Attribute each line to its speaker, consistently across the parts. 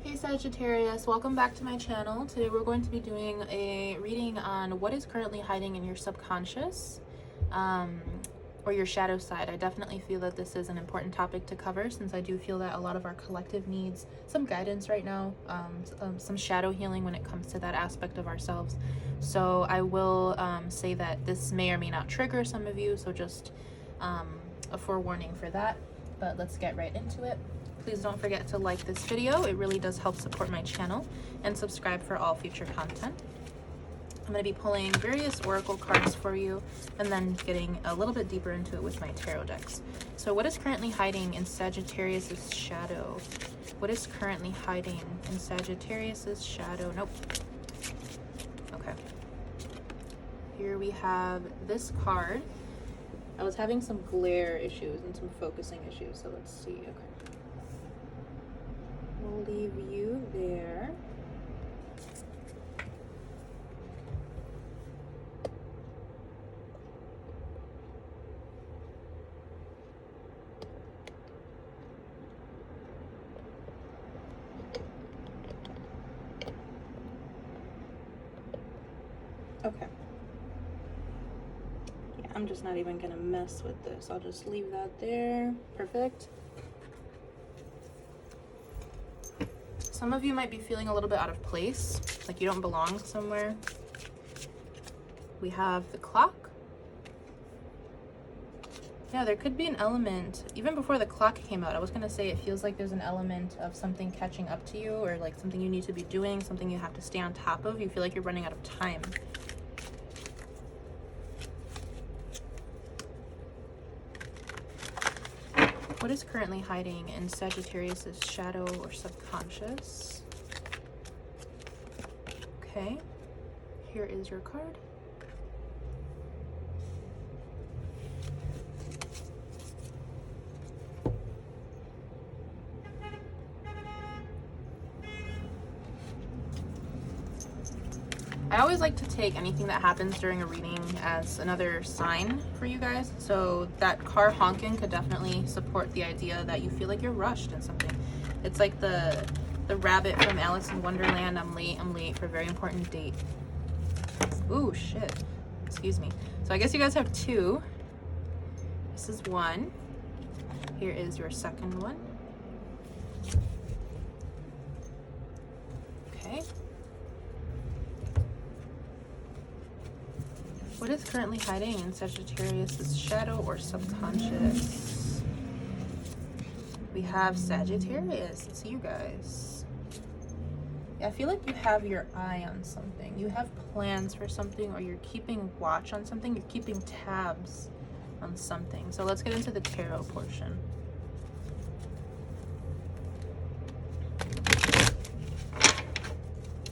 Speaker 1: Hey Sagittarius, welcome back to my channel. Today we're going to be doing a reading on what is currently hiding in your subconscious or your shadow side. I definitely feel that this is an important topic to cover since I do feel that a lot of our collective needs some guidance right now, some shadow healing when it comes to that aspect of ourselves. So I will say that this may or may not trigger some of you, so just a forewarning for that. But let's get right into it. Please don't forget to like this video. It really does help support my channel, and subscribe for all future content. I'm going to be pulling various oracle cards for you and then getting a little bit deeper into it with my tarot decks. So what is currently hiding in Sagittarius's shadow? What is currently hiding in Sagittarius's shadow? Nope. Okay. Here we have this card. I was having some glare issues and some focusing issues, so let's see. Okay. We'll leave you there. Okay. Yeah, I'm just not even gonna mess with this. I'll just leave that there. Perfect. Some of you might be feeling a little bit out of place, like you don't belong somewhere. We have the clock. Yeah, there could be an element, even before the clock came out, I was going to say it feels like there's an element of something catching up to you, or like something you need to be doing, something you have to stay on top of. You feel like you're running out of time. What is currently hiding in Sagittarius's shadow or subconscious? Okay, here is your card. I always like to take anything that happens during a reading as another sign for you guys. So that car honking could definitely support the idea that you feel like you're rushed in something. It's like the rabbit from Alice in Wonderland. I'm late for a very important date. Ooh, shit. Excuse me. So I guess you guys have two. This is one. Here is your second one. Okay. What is currently hiding in Sagittarius's shadow or subconscious? We have Sagittarius. It's you guys. Yeah, I feel like you have your eye on something. You have plans for something, or you're keeping watch on something. You're keeping tabs on something. So let's get into the tarot portion.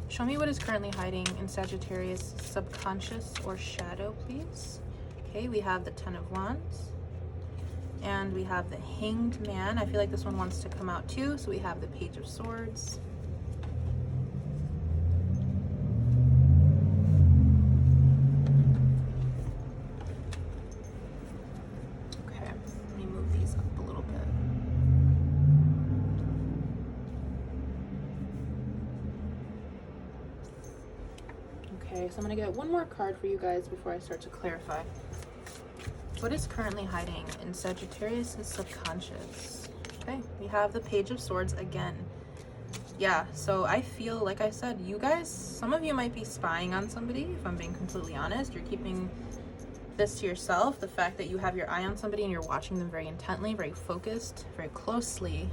Speaker 1: Show me what is currently hiding in Sagittarius' subconscious or shadow, please. Okay, we have the Ten of Wands. And we have the Hanged Man. I feel like this one wants to come out too. So we have the Page of Swords. Okay, let me move these up a little bit. Okay, so I'm going to get one more card for you guys before I start to clarify. What is currently hiding in Sagittarius' subconscious? Okay, we have the Page of Swords again. Yeah, so I feel, like I said, you guys, some of you might be spying on somebody, if I'm being completely honest. You're keeping this to yourself, the fact that you have your eye on somebody and you're watching them very intently, very focused, very closely.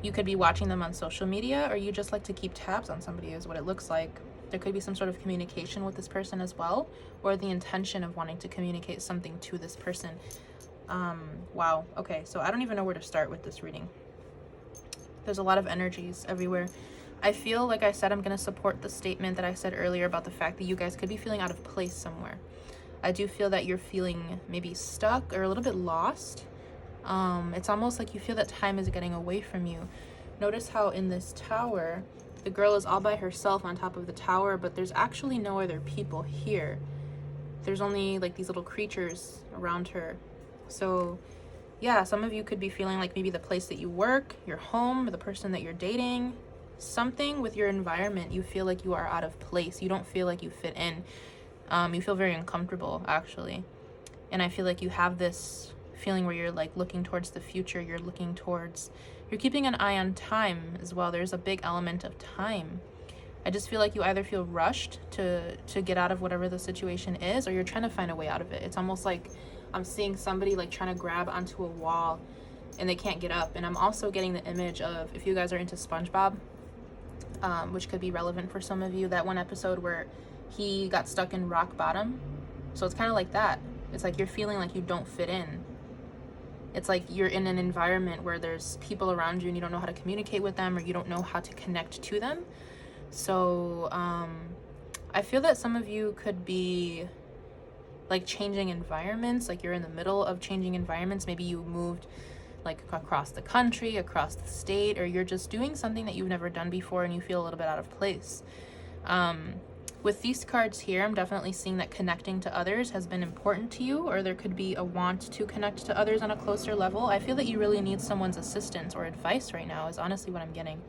Speaker 1: You could be watching them on social media, or you just like to keep tabs on somebody is what it looks like. There could be some sort of communication with this person as well, or the intention of wanting to communicate something to this person. Wow. Okay, so I don't even know where to start with this reading. There's a lot of energies everywhere. I feel, like I said, I'm going to support the statement that I said earlier about the fact that you guys could be feeling out of place somewhere. I do feel that you're feeling maybe stuck or a little bit lost. It's almost like you feel that time is getting away from you. Notice how in this tower, the girl is all by herself on top of the tower, but there's actually no other people here. There's only like these little creatures around her. So yeah, some of you could be feeling like maybe the place that you work, your home, the person that you're dating, something with your environment, you feel like you are out of place. You don't feel like you fit in. You feel very uncomfortable, actually. And I feel like you have this feeling where you're like looking towards the future. You're keeping an eye on time as well. There's a big element of time. I just feel like you either feel rushed to get out of whatever the situation is, or you're trying to find a way out of it. It's almost like I'm seeing somebody like trying to grab onto a wall and they can't get up. And I'm also getting the image of, if you guys are into SpongeBob, which could be relevant for some of you, that one episode where he got stuck in rock bottom. So it's kind of like that. It's like you're feeling like you don't fit in. It's like you're in an environment where there's people around you and you don't know how to communicate with them, or you don't know how to connect to them. So I feel that some of you could be like changing environments, like you're in the middle of changing environments. Maybe you moved like across the country, across the state, or you're just doing something that you've never done before and you feel a little bit out of place. With these cards here, I'm definitely seeing that connecting to others has been important to you, or there could be a want to connect to others on a closer level. I feel that you really need someone's assistance or advice right now, is honestly what I'm getting.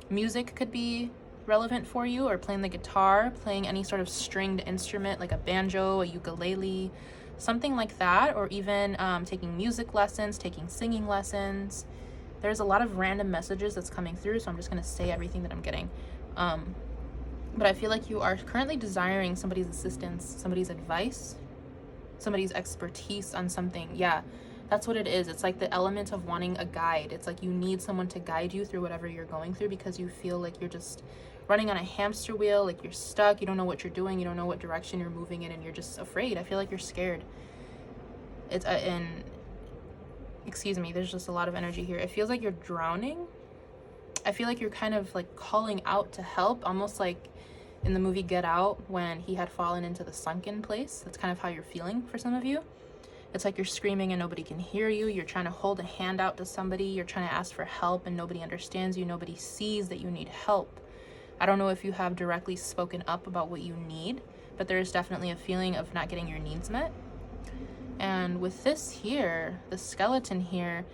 Speaker 1: Music could be relevant for you, or playing the guitar, playing any sort of stringed instrument like a banjo, a ukulele, something like that, or even taking music lessons, taking singing lessons. There's a lot of random messages that's coming through, so I'm just going to say everything that I'm getting. But I feel like you are currently desiring somebody's assistance, somebody's advice, somebody's expertise on something. Yeah, that's what it is. It's like the element of wanting a guide. It's like you need someone to guide you through whatever you're going through, because you feel like you're just running on a hamster wheel, like you're stuck, you don't know what you're doing, you don't know what direction you're moving in, and you're just afraid. I feel like you're scared. It's and excuse me, there's just a lot of energy here. It feels like you're drowning. I feel like you're kind of like calling out to help, almost like in the movie Get Out when he had fallen into the sunken place. That's kind of how you're feeling for some of you. It's like you're screaming and nobody can hear you. You're trying to hold a hand out to somebody. You're trying to ask for help and nobody understands you. Nobody sees that you need help. I don't know if you have directly spoken up about what you need, but there is definitely a feeling of not getting your needs met. And with this here, the skeleton here,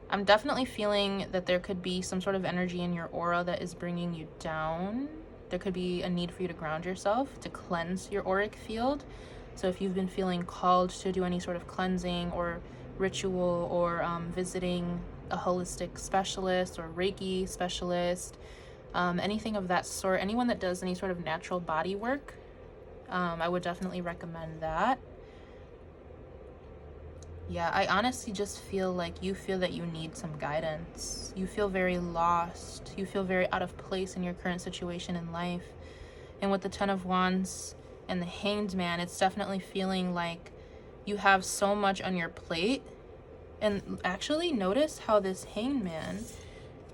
Speaker 1: I'm definitely feeling that there could be some sort of energy in your aura that is bringing you down. There could be a need for you to ground yourself, to cleanse your auric field. So if you've been feeling called to do any sort of cleansing or ritual, or visiting a holistic specialist or Reiki specialist, anything of that sort, anyone that does any sort of natural body work, I would definitely recommend that. Yeah, I honestly just feel like you feel that you need some guidance. You feel very lost. You feel very out of place in your current situation in life. And with the Ten of Wands and the Hanged Man, it's definitely feeling like you have so much on your plate. And actually notice how this Hanged Man,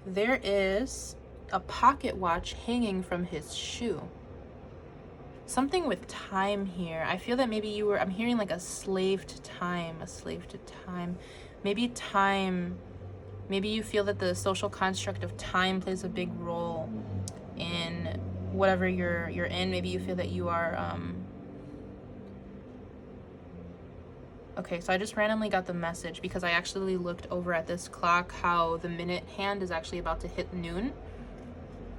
Speaker 1: there is a pocket watch hanging from his shoe. Something with time here. I feel that maybe I'm hearing like a slave to time. Maybe time, maybe you feel that the social construct of time plays a big role in whatever you're in. Maybe you feel that you are, okay, so I just randomly got the message because I actually looked over at this clock how the minute hand is actually about to hit noon.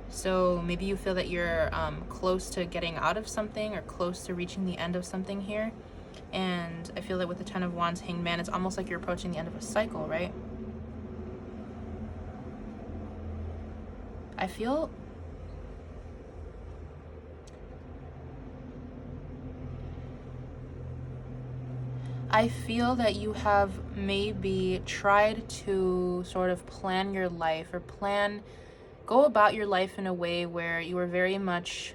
Speaker 1: So maybe you feel that you're close to getting out of something, or close to reaching the end of something here. And I feel that with the Ten of Wands, Hanged Man, it's almost like you're approaching the end of a cycle, right? I feel that you have maybe tried to sort of plan your life, or go about your life in a way where you were very much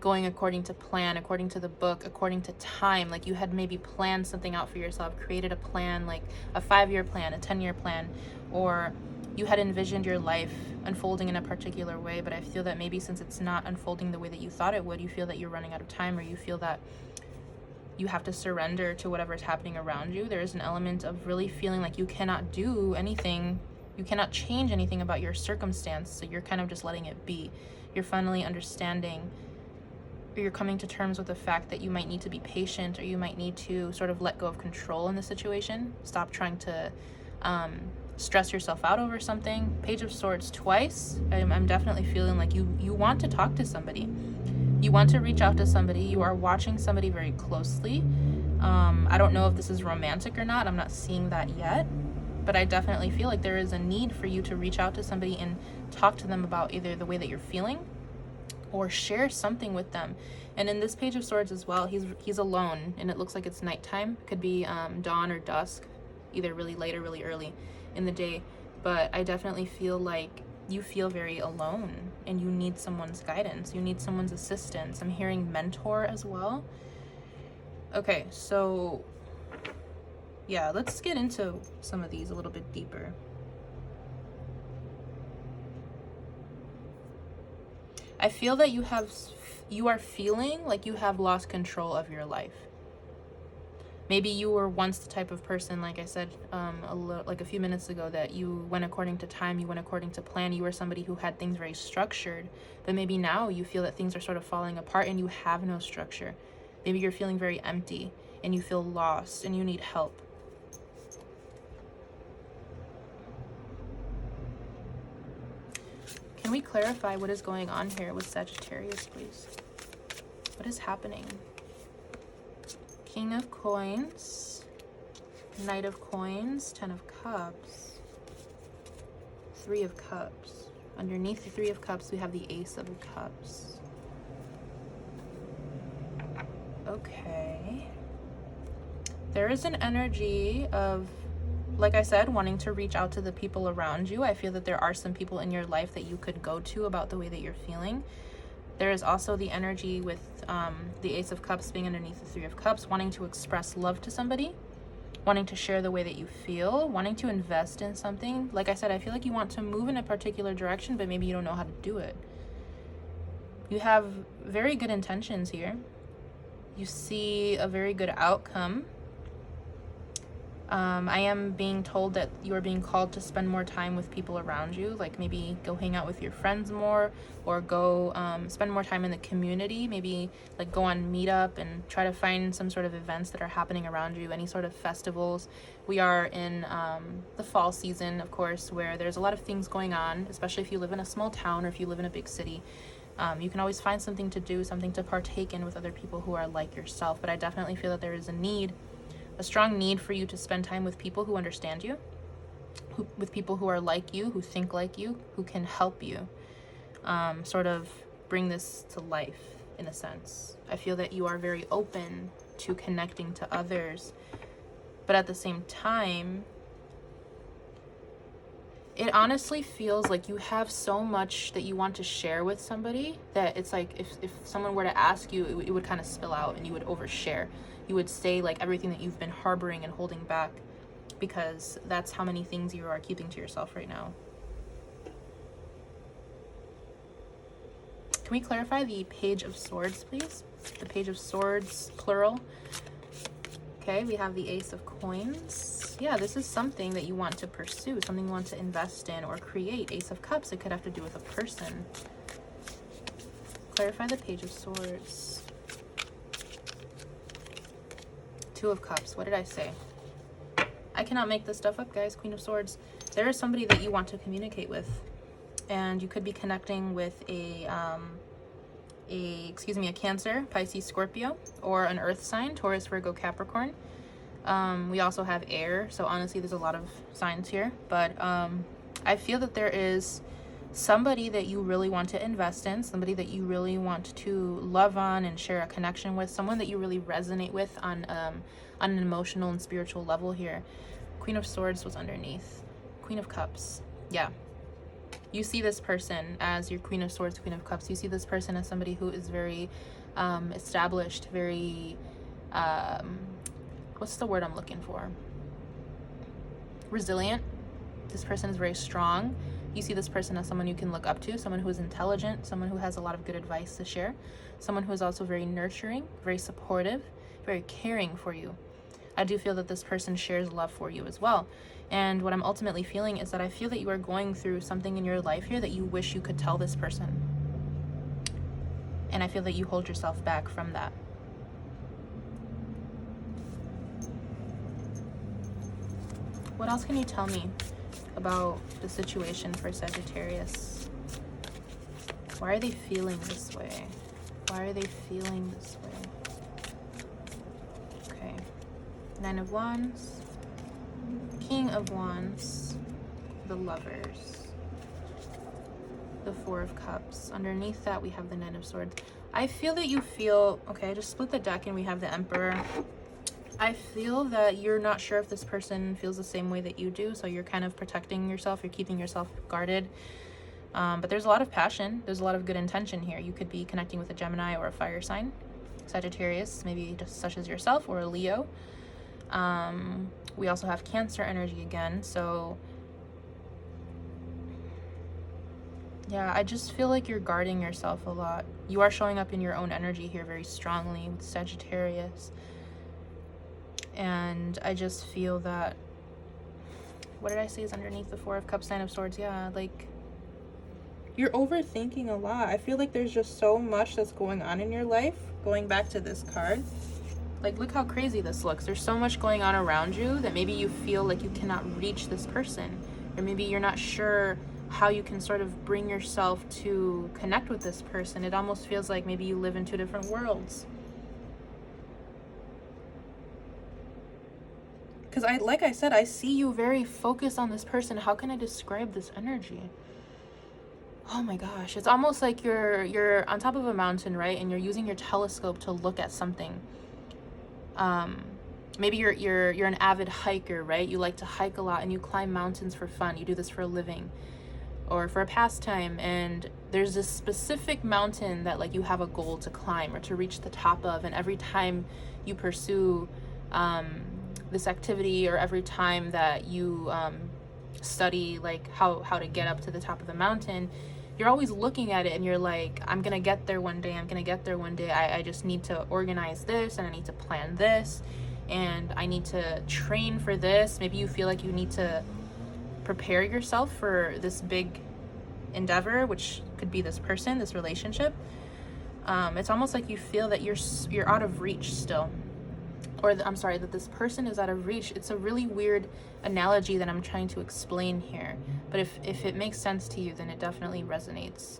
Speaker 1: going according to plan, according to the book, according to time. Like you had maybe planned something out for yourself, created a plan, like a 5-year plan, a 10-year plan, or you had envisioned your life unfolding in a particular way. But I feel that maybe since it's not unfolding the way that you thought it would, you feel that you're running out of time, or you feel that you have to surrender to whatever's happening around you. There is an element of really feeling like you cannot do anything. You cannot change anything about your circumstance, so you're kind of just letting it be. You're finally understanding or you're coming to terms with the fact that you might need to be patient, or you might need to sort of let go of control in the situation. Stop trying to stress yourself out over something. Page of Swords twice. I'm definitely feeling like you want to talk to somebody. You want to reach out to somebody. You are watching somebody very closely. I don't know if this is romantic or not. I'm not seeing that yet. But I definitely feel like there is a need for you to reach out to somebody and talk to them about either the way that you're feeling or share something with them. And in this Page of Swords as well, he's alone, and it looks like it's nighttime. Could be dawn or dusk, either really late or really early in the day. But I definitely feel like you feel very alone and you need someone's guidance. You need someone's assistance. I'm hearing mentor as well. Okay, so yeah, let's get into some of these a little bit deeper. I feel that you are feeling like you have lost control of your life. Maybe you were once the type of person, like I said a few minutes ago, that you went according to time, you went according to plan. You were somebody who had things very structured, but maybe now you feel that things are sort of falling apart and you have no structure. Maybe you're feeling very empty and you feel lost and you need help. Can we clarify what is going on here with Sagittarius, please? What is happening? King of Coins, Knight of Coins, 10 of Cups, 3 of Cups. Underneath the 3 of Cups, we have the Ace of Cups. Okay. There is an energy of, like I said, wanting to reach out to the people around you. I feel that there are some people in your life that you could go to about the way that you're feeling. There is also the energy with the Ace of Cups being underneath the 3 of Cups, wanting to express love to somebody, wanting to share the way that you feel, wanting to invest in something. Like I said, I feel like you want to move in a particular direction, but maybe you don't know how to do it. You have very good intentions here. You see a very good outcome. I am being told that you are being called to spend more time with people around you, like maybe go hang out with your friends more, or go spend more time in the community, maybe like go on Meetup and try to find some sort of events that are happening around you, any sort of festivals. We are in the fall season, of course, where there's a lot of things going on, especially if you live in a small town or if you live in a big city. You can always find something to do, something to partake in with other people who are like yourself, but I definitely feel that there is a strong need for you to spend time with people who understand you, with people who are like you, who think like you, who can help you sort of bring this to life in a sense. I feel that you are very open to connecting to others, but at the same time, it honestly feels like you have so much that you want to share with somebody that it's like if someone were to ask you, it would kind of spill out and you would overshare. You would say like everything that you've been harboring and holding back, because that's how many things you are keeping to yourself right now. Can we clarify the Page of Swords, please? The Page of Swords, plural. Okay, we have the Ace of Coins. Yeah, this is something that you want to pursue, something you want to invest in or create. Ace of Cups, it could have to do with a person. Clarify the Page of Swords. 2 of Cups. What did I say? I cannot make this stuff up, guys. Queen of Swords. There is somebody that you want to communicate with, and you could be connecting with a Cancer, Pisces, Scorpio, or an Earth sign, Taurus, Virgo, Capricorn. We also have air, so honestly, there's a lot of signs here. But I feel that there is somebody that you really want to invest in, somebody that you really want to love on and share a connection with, someone that you really resonate with on an emotional and spiritual level here. Queen of Swords was underneath. Queen of Cups. Yeah. You see this person as your Queen of Swords, Queen of Cups. You see this person as somebody who is very established, very, what's the word I'm looking for? Resilient. This person is very strong. You see this person as someone you can look up to, someone who is intelligent, someone who has a lot of good advice to share, someone who is also very nurturing, very supportive, very caring for you. I do feel that this person shares love for you as well. And what I'm ultimately feeling is that I feel that you are going through something in your life here that you wish you could tell this person. And I feel that you hold yourself back from that. What else can you tell me about the situation for Sagittarius? Why are they feeling this way? Why are they feeling this way? Okay. 9 of Wands, King of Wands, the Lovers, the 4 of Cups. Underneath that, we have the 9 of Swords. I feel that you feel, okay, I just split the deck and we have the Emperor. I feel that you're not sure if this person feels the same way that you do, so you're kind of protecting yourself, you're keeping yourself guarded. But there's a lot of passion, there's a lot of good intention here. You could be connecting with a Gemini or a fire sign, Sagittarius, maybe just such as yourself, or a Leo. We also have Cancer energy again, so yeah, I just feel like you're guarding yourself a lot. You are showing up in your own energy here very strongly with Sagittarius. And I just feel that, what did I say is underneath the 4 of Cups, 9 of Swords? Yeah, like, you're overthinking a lot. I feel like there's just so much that's going on in your life. Going back to this card, like, look how crazy this looks. There's so much going on around you that maybe you feel like you cannot reach this person, or maybe you're not sure how you can sort of bring yourself to connect with this person. It almost feels like maybe you live in 2 different worlds. Because like I said, I see you very focused on this person. How can I describe this energy? Oh my gosh, it's almost like you're on top of a mountain, right? And you're using your telescope to look at something. Maybe you're an avid hiker, right? You like to hike a lot and you climb mountains for fun. You do this for a living or for a pastime, and there's this specific mountain that, like, you have a goal to climb or to reach the top of, and every time you pursue this activity, or every time that you study like how to get up to the top of the mountain, you're always looking at it and you're like, I'm gonna get there one day, I'm gonna get there one day. I just need to organize this, and I need to plan this, and I need to train for this. Maybe you feel like you need to prepare yourself for this big endeavor, which could be this person, this relationship. It's almost like you feel that you're out of reach still, or I'm sorry, that this person is out of reach. It's a really weird analogy that I'm trying to explain here, but if it makes sense to you, then it definitely resonates.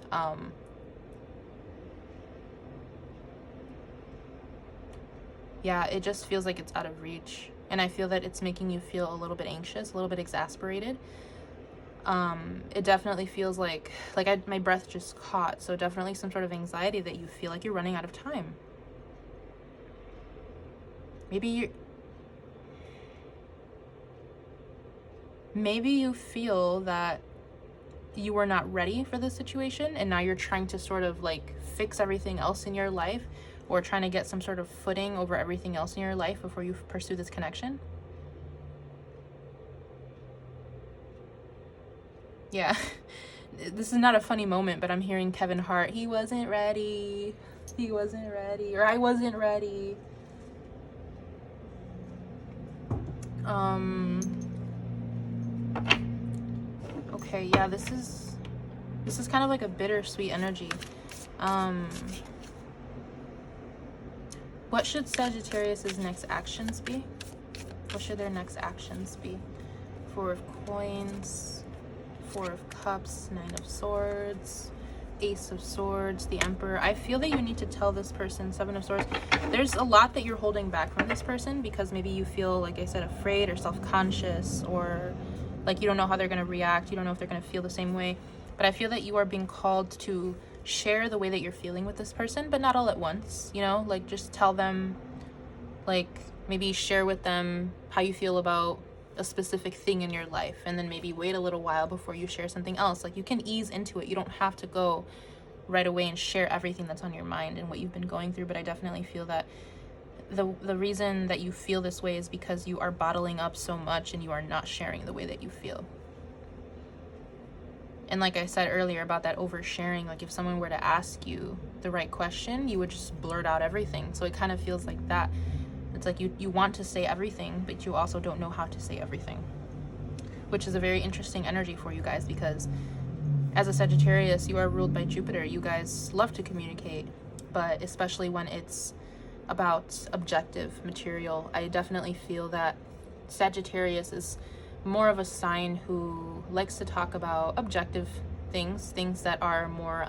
Speaker 1: Yeah, it just feels like it's out of reach, and I feel that it's making you feel a little bit anxious, a little bit exasperated. It definitely feels like my breath just caught, so definitely some sort of anxiety that you feel like you're running out of time. Maybe you feel that you were not ready for this situation, and now you're trying to sort of like fix everything else in your life, or trying to get some sort of footing over everything else in your life before you pursue this connection. Yeah, this is not a funny moment, but I'm hearing Kevin Hart. He wasn't ready, or I wasn't ready. Okay, yeah, this is kind of like a bittersweet energy. What should Sagittarius's next actions be? What should their next actions be? 4 of Coins, 4 of Cups, 9 of Swords, Ace of Swords, the Emperor. I feel that you need to tell this person, 7 of Swords. There's a lot that you're holding back from this person because maybe you feel, like I said, afraid or self-conscious, or like you don't know how they're going to react. You don't know if they're going to feel the same way. But I feel that you are being called to share the way that you're feeling with this person, but not all at once, you know? Like, just tell them, like, maybe share with them how you feel about a specific thing in your life, and then maybe wait a little while before you share something else. Like, you can ease into it. You don't have to go right away and share everything that's on your mind and what you've been going through. But I definitely feel that the reason that you feel this way is because you are bottling up so much and you are not sharing the way that you feel. And like I said earlier about that oversharing, like if someone were to ask you the right question, you would just blurt out everything. So it kind of feels like that. It's like you want to say everything, but you also don't know how to say everything, which is a very interesting energy for you guys, because as a Sagittarius, you are ruled by Jupiter. You guys love to communicate. but especially when it's about objective material, I definitely feel that Sagittarius is more of a sign who likes to talk about objective things that are more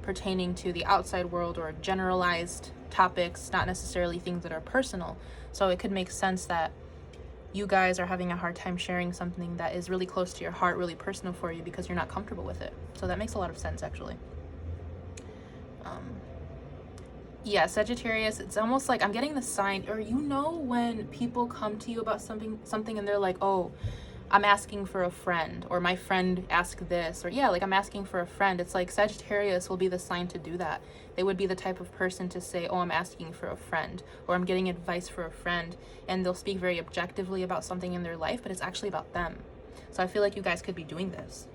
Speaker 1: pertaining to the outside world or generalized topics, not necessarily things that are personal. So it could make sense that you guys are having a hard time sharing something that is really close to your heart, really personal for you, because you're not comfortable with it. So that makes a lot of sense, actually. Yeah, Sagittarius, it's almost like I'm getting the sign, or when people come to you about something and they're like, oh, I'm asking for a friend, or my friend asked this, or yeah, like I'm asking for a friend. It's like Sagittarius will be the sign to do that. They would be the type of person to say, oh, I'm asking for a friend, or I'm getting advice for a friend, and they'll speak very objectively about something in their life, but it's actually about them. So I feel like you guys could be doing this.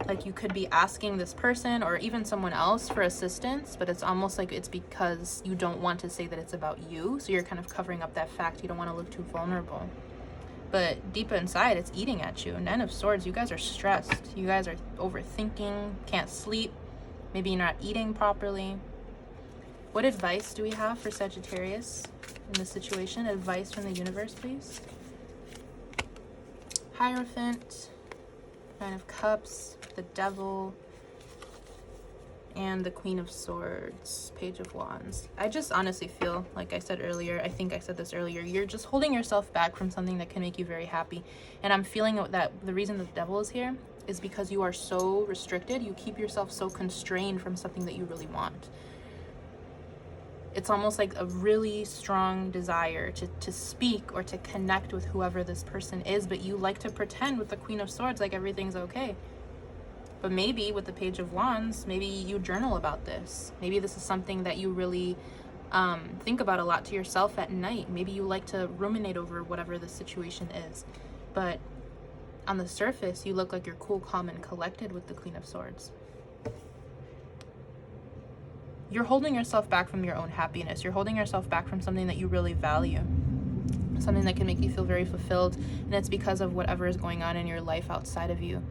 Speaker 1: Like you could be asking this person or even someone else for assistance, but it's almost like it's because you don't want to say that it's about you. So you're kind of covering up that fact. You don't want to look too vulnerable. But deep inside, it's eating at you. Nine of Swords, you guys are stressed. You guys are overthinking, can't sleep. Maybe you're not eating properly. What advice do we have for Sagittarius in this situation? Advice from the universe, please. Hierophant, Nine of Cups, the Devil, and the Queen of Swords, Page of Wands. I just honestly feel, like I said earlier, I think I said this earlier, you're just holding yourself back from something that can make you very happy. And I'm feeling that the reason the Devil is here is because you are so restricted. You keep yourself so constrained from something that you really want. It's almost like a really strong desire to speak or to connect with whoever this person is, but you like to pretend with the Queen of Swords like everything's okay. But maybe with the Page of Wands, maybe you journal about this. Maybe this is something that you really think about a lot to yourself at night. Maybe you like to ruminate over whatever the situation is. But on the surface, you look like you're cool, calm, and collected with the Queen of Swords. You're holding yourself back from your own happiness. You're holding yourself back from something that you really value. Something that can make you feel very fulfilled. And it's because of whatever is going on in your life outside of you.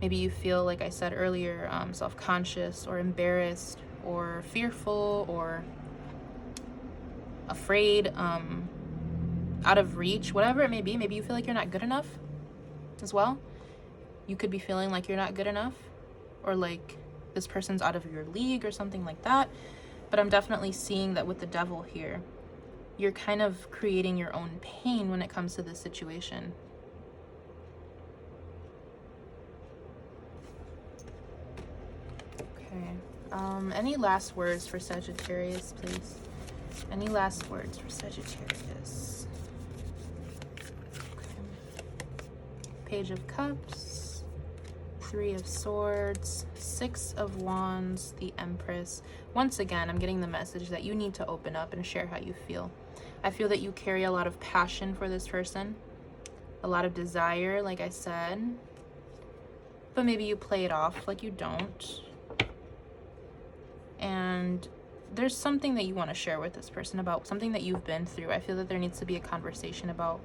Speaker 1: Maybe you feel, like I said earlier, self-conscious or embarrassed or fearful or afraid, out of reach, whatever it may be. Maybe you feel like you're not good enough as well. You could be feeling like you're not good enough, or like this person's out of your league or something like that. But I'm definitely seeing that with the Devil here, you're kind of creating your own pain when it comes to this situation. Okay. Any last words for Sagittarius, please? Any last words for Sagittarius? Okay. Page of Cups, Three of Swords, Six of Wands, the Empress. Once again, I'm getting the message that you need to open up and share how you feel. I feel that you carry a lot of passion for this person, a lot of desire, like I said, but maybe you play it off like you don't. And there's something that you want to share with this person about something that you've been through. I feel that there needs to be a conversation about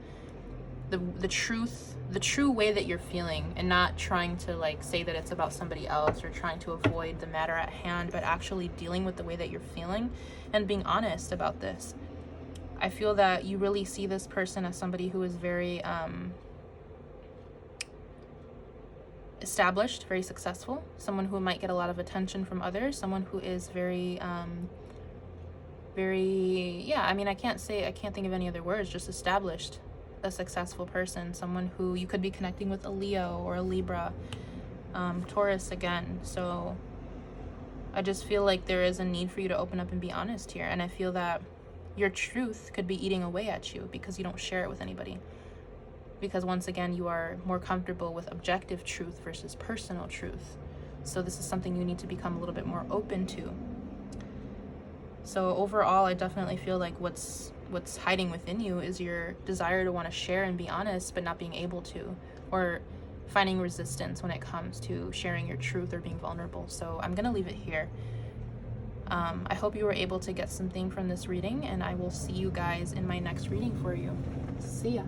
Speaker 1: the true way that you're feeling, and not trying to like say that it's about somebody else or trying to avoid the matter at hand, but actually dealing with the way that you're feeling and being honest about this. I feel that you really see this person as somebody who is very established, very successful, someone who might get a lot of attention from others, someone who is very I mean, I can't think of any other words, just established, a successful person, someone who you could be connecting with, a Leo or a Libra, Taurus again. So I just feel like there is a need for you to open up and be honest here, and I feel that your truth could be eating away at you because you don't share it with anybody. Because once again, you are more comfortable with objective truth versus personal truth. So this is something you need to become a little bit more open to. So overall, I definitely feel like what's hiding within you is your desire to want to share and be honest, but not being able to, or finding resistance when it comes to sharing your truth or being vulnerable. So I'm gonna leave it here. I hope you were able to get something from this reading, and I will see you guys in my next reading for you. See ya.